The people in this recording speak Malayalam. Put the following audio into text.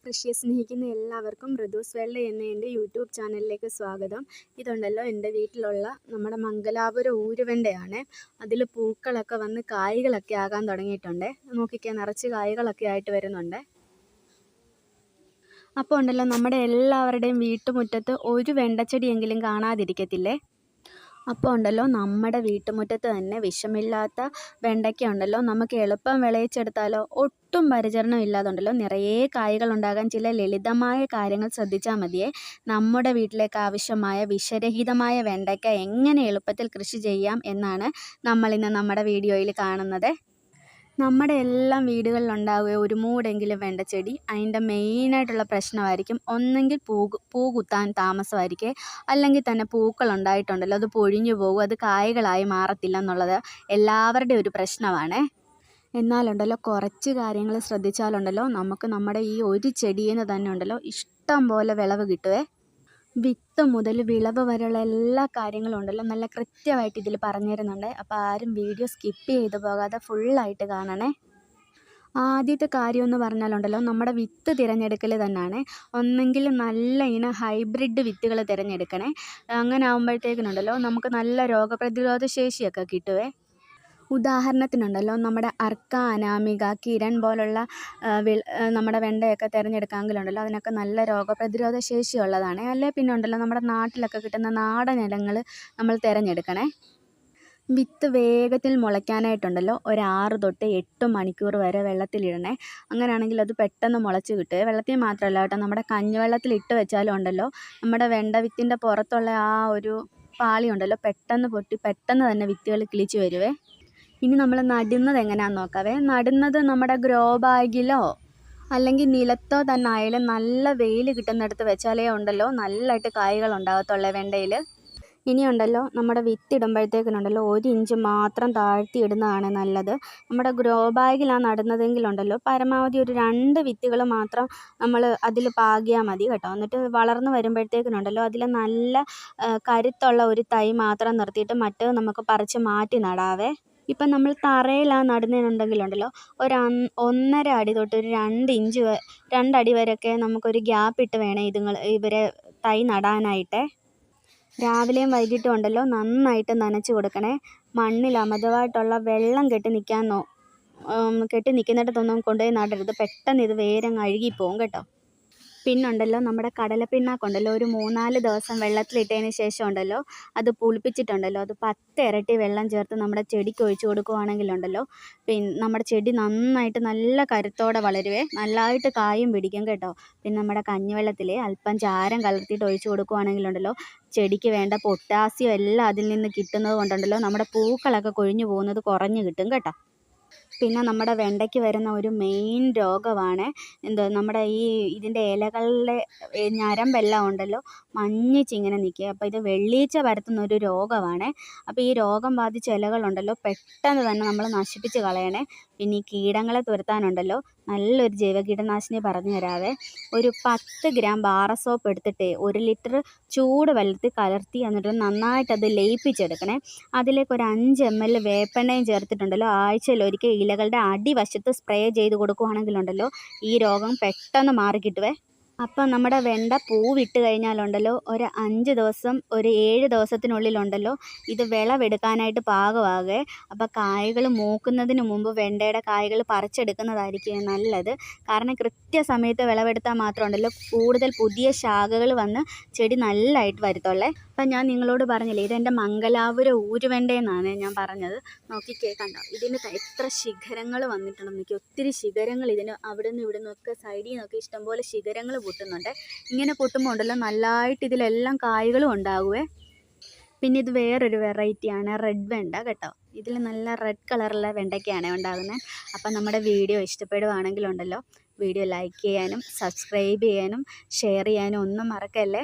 കൃഷിയെ സ്നേഹിക്കുന്ന എല്ലാവർക്കും മൃദൂസ് വേൾഡ് എന്ന എൻ്റെ യൂട്യൂബ് ചാനലിലേക്ക് സ്വാഗതം. ഇതുണ്ടല്ലോ എൻ്റെ വീട്ടിലുള്ള നമ്മുടെ മംഗലാപുരം ഊരുവെണ്ടയാണ്. അതിൽ പൂക്കളൊക്കെ വന്ന് കായ്കളൊക്കെ ആകാൻ തുടങ്ങിയിട്ടുണ്ട്. നോക്കിക്കാൻ നിറച്ച് കായ്കളൊക്കെ ആയിട്ട് വരുന്നുണ്ട്. അപ്പോൾ ഉണ്ടല്ലോ നമ്മുടെ എല്ലാവരുടെയും വീട്ടുമുറ്റത്ത് ഒരു വെണ്ടച്ചെടിയെങ്കിലും കാണാതിരിക്കത്തില്ലേ. അപ്പോൾ ഉണ്ടല്ലോ നമ്മുടെ വീട്ടുമുറ്റത്ത് തന്നെ വിഷമില്ലാത്ത വെണ്ടയ്ക്ക ഉണ്ടല്ലോ നമുക്ക് എളുപ്പം വിളയിച്ചെടുത്താലോ. ഒട്ടും പരിചരണം ഇല്ലാതുണ്ടല്ലോ നിറയെ കായ്കൾ ഉണ്ടാകാൻ ചില ലളിതമായ കാര്യങ്ങൾ ശ്രദ്ധിച്ചാൽ മതിയേ. നമ്മുടെ വീട്ടിലേക്ക് ആവശ്യമായ വിഷരഹിതമായ വെണ്ടയ്ക്ക എങ്ങനെ എളുപ്പത്തിൽ കൃഷി ചെയ്യാം എന്നാണ് നമ്മളിന്ന് നമ്മുടെ വീഡിയോയിൽ കാണുന്നത്. നമ്മുടെ എല്ലാം വീടുകളിലുണ്ടാവുക ഒരു മൂടെങ്കിലും വെണ്ടച്ചെടി. അതിൻ്റെ മെയിനായിട്ടുള്ള പ്രശ്നമായിരിക്കും ഒന്നെങ്കിൽ പൂ കുത്താൻ താമസമായിരിക്കും, അല്ലെങ്കിൽ തന്നെ പൂക്കളുണ്ടായിട്ടുണ്ടല്ലോ അത് പൊഴിഞ്ഞു പോകും, അത് കായ്കളായി മാറത്തില്ല എന്നുള്ളത് എല്ലാവരുടെയും ഒരു പ്രശ്നമാണ്. എന്നാലുണ്ടല്ലോ കുറച്ച് കാര്യങ്ങൾ ശ്രദ്ധിച്ചാലുണ്ടല്ലോ നമുക്ക് നമ്മുടെ ഈ ഒരു ചെടിയിൽ നിന്ന് തന്നെ ഉണ്ടല്ലോ ഇഷ്ടം പോലെ വിളവ് കിട്ടുവേ. വിത്ത് മുതൽ വിളവ് വരെയുള്ള എല്ലാ കാര്യങ്ങളും ഉണ്ടല്ലോ നല്ല കൃത്യമായിട്ട് ഇതിൽ പറഞ്ഞു തരുന്നുണ്ട്. അപ്പോൾ ആരും വീഡിയോ സ്കിപ്പ് ചെയ്ത് പോകാതെ ഫുള്ളായിട്ട് കാണണേ. ആദ്യത്തെ കാര്യം എന്ന് പറഞ്ഞാലുണ്ടല്ലോ നമ്മുടെ വിത്ത് തിരഞ്ഞെടുക്കൽ തന്നെയാണ്. ഒന്നെങ്കിൽ നല്ല ഇനം ഹൈബ്രിഡ് വിത്തുകൾ തിരഞ്ഞെടുക്കണേ. അങ്ങനെ ആകുമ്പോഴത്തേക്കിനുണ്ടല്ലോ നമുക്ക് നല്ല രോഗപ്രതിരോധ ശേഷിയൊക്കെ കിട്ടുവേ. ഉദാഹരണത്തിനുണ്ടല്ലോ നമ്മുടെ അർക്ക, അനാമിക, കിരൺ പോലുള്ള നമ്മുടെ വെണ്ടയൊക്കെ തിരഞ്ഞെടുക്കാമെങ്കിലുണ്ടല്ലോ അതിനൊക്കെ നല്ല രോഗപ്രതിരോധ ശേഷിയുള്ളതാണ്. അല്ലേ പിന്നെ ഉണ്ടല്ലോ നമ്മുടെ നാട്ടിലൊക്കെ കിട്ടുന്ന നാടൻ ഇനങ്ങൾ നമ്മൾ തിരഞ്ഞെടുക്കണേ. വിത്ത് വേഗത്തിൽ മുളയ്ക്കാനായിട്ടുണ്ടല്ലോ ഒരു 6 തൊട്ട് 8 മണിക്കൂർ വരെ വെള്ളത്തിലിടണേ. അങ്ങനെയാണെങ്കിൽ അത് പെട്ടെന്ന് മുളച്ച് കിട്ടുക. വെള്ളത്തിൽ മാത്രമല്ല കേട്ടോ, നമ്മുടെ കഞ്ഞിവെള്ളത്തിൽ ഇട്ട് വെച്ചാലും ഉണ്ടല്ലോ നമ്മുടെ വെണ്ട വിത്തിൻ്റെ പുറത്തുള്ള ആ ഒരു പാളി ഉണ്ടല്ലോ പെട്ടെന്ന് പൊട്ടി പെട്ടെന്ന് തന്നെ വിത്തുകൾ കിളിച്ച് വരുവേ. ഇനി നമ്മൾ നടുന്നത് എങ്ങനെയാണെന്ന് നോക്കാവേ. നടുന്നത് നമ്മുടെ ഗ്രോ ബാഗിലോ അല്ലെങ്കിൽ നിലത്തോ തന്നെ ആയാലും നല്ല വെയിൽ കിട്ടുന്നിടത്ത് വെച്ചാലേ ഉണ്ടല്ലോ നല്ലതായിട്ട് കായ്കൾ ഉണ്ടാകത്തുള്ളൂ വെണ്ടയിൽ. ഇനിയുണ്ടല്ലോ നമ്മുടെ വിത്തിടുമ്പോഴത്തേക്കിനുണ്ടല്ലോ 1 ഇഞ്ച് മാത്രം താഴ്ത്തി ഇടുന്നതാണ് നല്ലത്. നമ്മുടെ ഗ്രോ ബാഗിലാണ് നടുന്നതെങ്കിലുണ്ടല്ലോ പരമാവധി ഒരു 2 വിത്തുകൾ മാത്രം നമ്മൾ അതിൽ പാകിയാൽ മതി കേട്ടോ. എന്നിട്ട് വളർന്നു വരുമ്പോഴത്തേക്കിനുണ്ടല്ലോ അതിൽ നല്ല കരുത്തുള്ള ഒരു തൈ മാത്രം നിർത്തിയിട്ട് മറ്റേത് നമുക്ക് പറിച്ച് മാറ്റി നടാവേ. ഇപ്പം നമ്മൾ തറയിലാണ് നടുന്നതെന്നുണ്ടെങ്കിലുണ്ടല്ലോ ഒരു 1.5 അടി തൊട്ട് ഒരു 2 ഇഞ്ച് 2 അടി വരെയൊക്കെ നമുക്കൊരു ഗ്യാപ്പ് ഇട്ട് വേണം ഇവരെ തൈ നടാനായിട്ട്. രാവിലെയും വൈകിട്ടും ഉണ്ടല്ലോ നന്നായിട്ട് നനച്ച് കൊടുക്കണേ. മണ്ണിൽ അമിതമായിട്ടുള്ള വെള്ളം കെട്ടി നിൽക്കുന്നിടത്തൊന്നും കൊണ്ടുപോയി നടരുത്. പെട്ടെന്ന് ഇത് വേരങ്ങ് അഴുകിപ്പോവും കേട്ടോ. പിന്നുണ്ടല്ലോ നമ്മുടെ കടലപ്പിണ്ണാക്കുണ്ടല്ലോ ഒരു 3-4 ദിവസം വെള്ളത്തിലിട്ടതിന് ശേഷം ഉണ്ടല്ലോ അത് പുളിപ്പിച്ചിട്ടുണ്ടല്ലോ അത് 10 ഇരട്ടി വെള്ളം ചേർത്ത് നമ്മുടെ ചെടിക്ക് ഒഴിച്ച് കൊടുക്കുകയാണെങ്കിലുണ്ടല്ലോ നമ്മുടെ ചെടി നന്നായിട്ട് നല്ല കരുത്തോടെ വളരുവേ. നല്ലതായിട്ട് കായും പിടിക്കും കേട്ടോ. പിന്നെ നമ്മുടെ കഞ്ഞിവെള്ളത്തിൽ അല്പം ചാരം കലർത്തിയിട്ട് ഒഴിച്ച് കൊടുക്കുകയാണെങ്കിലുണ്ടല്ലോ ചെടിക്ക് വേണ്ട പൊട്ടാസ്യം എല്ലാം അതിൽ നിന്ന് കിട്ടുന്നത് കൊണ്ടുണ്ടല്ലോ നമ്മുടെ പൂക്കളൊക്കെ കൊഴിഞ്ഞു പോകുന്നത് കുറഞ്ഞ് കിട്ടും കേട്ടോ. പിന്നെ നമ്മുടെ വെണ്ടയ്ക്ക് വരുന്ന ഒരു മെയിൻ രോഗമാണ് നമ്മുടെ ഇതിൻ്റെ ഇലകളുടെ ഞരമ്പെല്ലാം ഉണ്ടല്ലോ മഞ്ഞിച്ചിങ്ങനെ നിൽക്കുക. അപ്പോൾ ഇത് വെള്ളീച്ച പരത്തുന്ന ഒരു രോഗമാണ്. അപ്പോൾ ഈ രോഗം ബാധിച്ച ഇലകളുണ്ടല്ലോ പെട്ടെന്ന് തന്നെ നമ്മൾ നശിപ്പിച്ച് കളയണേ. പിന്നെ ഈ കീടങ്ങളെ തുരത്താനുണ്ടല്ലോ നല്ലൊരു ജൈവ കീടനാശിനി പറഞ്ഞു തരാവേ. ഒരു 10 ഗ്രാം ബാറ സോപ്പ് എടുത്തിട്ട് 1 ലിറ്റർ ചൂട് വെള്ളത്തിൽ കലർത്തി എന്നിട്ട് നന്നായിട്ടത് ലയിപ്പിച്ചെടുക്കണേ. അതിലേക്ക് ഒരു 5 ml വേപ്പെണ്ണയും ചേർത്തിട്ടുണ്ടല്ലോ ആഴ്ചയിൽ ഒരിക്കൽ ഇലകളുടെ അടിവശത്ത് സ്പ്രേ ചെയ്ത് കൊടുക്കുകയാണെങ്കിലുണ്ടല്ലോ ഈ രോഗം പെട്ടെന്ന് മാറിക്കിട്ടുവേ. അപ്പം നമ്മുടെ വെണ്ട പൂവിട്ട് കഴിഞ്ഞാലുണ്ടല്ലോ ഒരു 5 ദിവസം ഒരു 7 ദിവസത്തിനുള്ളിലുണ്ടല്ലോ ഇത് വിളവെടുക്കാനായിട്ട് പാകമാകെ. അപ്പോൾ കായ്കൾ മൂക്കുന്നതിന് മുമ്പ് വെണ്ടയുടെ കായ്കൾ പറിച്ചെടുക്കുന്നതായിരിക്കും നല്ലത്. കാരണം കൃത്യസമയത്ത് വിളവെടുത്താൽ മാത്രമുണ്ടല്ലോ കൂടുതൽ പുതിയ ശാഖകൾ വന്ന് ചെടി നല്ലതായിട്ട് വരുത്തുള്ളേ. അപ്പം ഞാൻ നിങ്ങളോട് പറഞ്ഞില്ലേ ഇതെൻ്റെ മംഗലാപുരം ഊരുവെണ്ടയെന്നാണ് ഞാൻ പറഞ്ഞത്. നോക്കിക്കേ കണ്ടോ ഇതിന് എത്ര ശിഖരങ്ങൾ വന്നിട്ടുണ്ടെന്ന് നോക്കി. ഒത്തിരി ശിഖരങ്ങൾ ഇതിന് അവിടെ നിന്ന് ഇവിടെ നിന്നൊക്കെ സൈഡിൽ നിന്നൊക്കെ ഇഷ്ടംപോലെ ശിഖരങ്ങൾ പൊട്ടുന്നുണ്ട്. ഇങ്ങനെ പൊട്ടുമ്പോൾ ഉണ്ടല്ലോ നല്ലതായിട്ട് ഇതിലെല്ലാം കായ്കളും ഉണ്ടാകുവേ. പിന്നെ ഇത് വേറൊരു വെറൈറ്റിയാണ് റെഡ് വെണ്ട കേട്ടോ. ഇതിൽ നല്ല റെഡ് കളറുള്ള വെണ്ടയ്ക്കാണ് ഉണ്ടാകുന്നത്. അപ്പം നമ്മുടെ വീഡിയോ ഇഷ്ടപ്പെടുവാണെങ്കിലുണ്ടല്ലോ വീഡിയോ ലൈക്ക് ചെയ്യാനും സബ്സ്ക്രൈബ് ചെയ്യാനും ഷെയർ ചെയ്യാനും ഒന്നും മറക്കല്ലേ.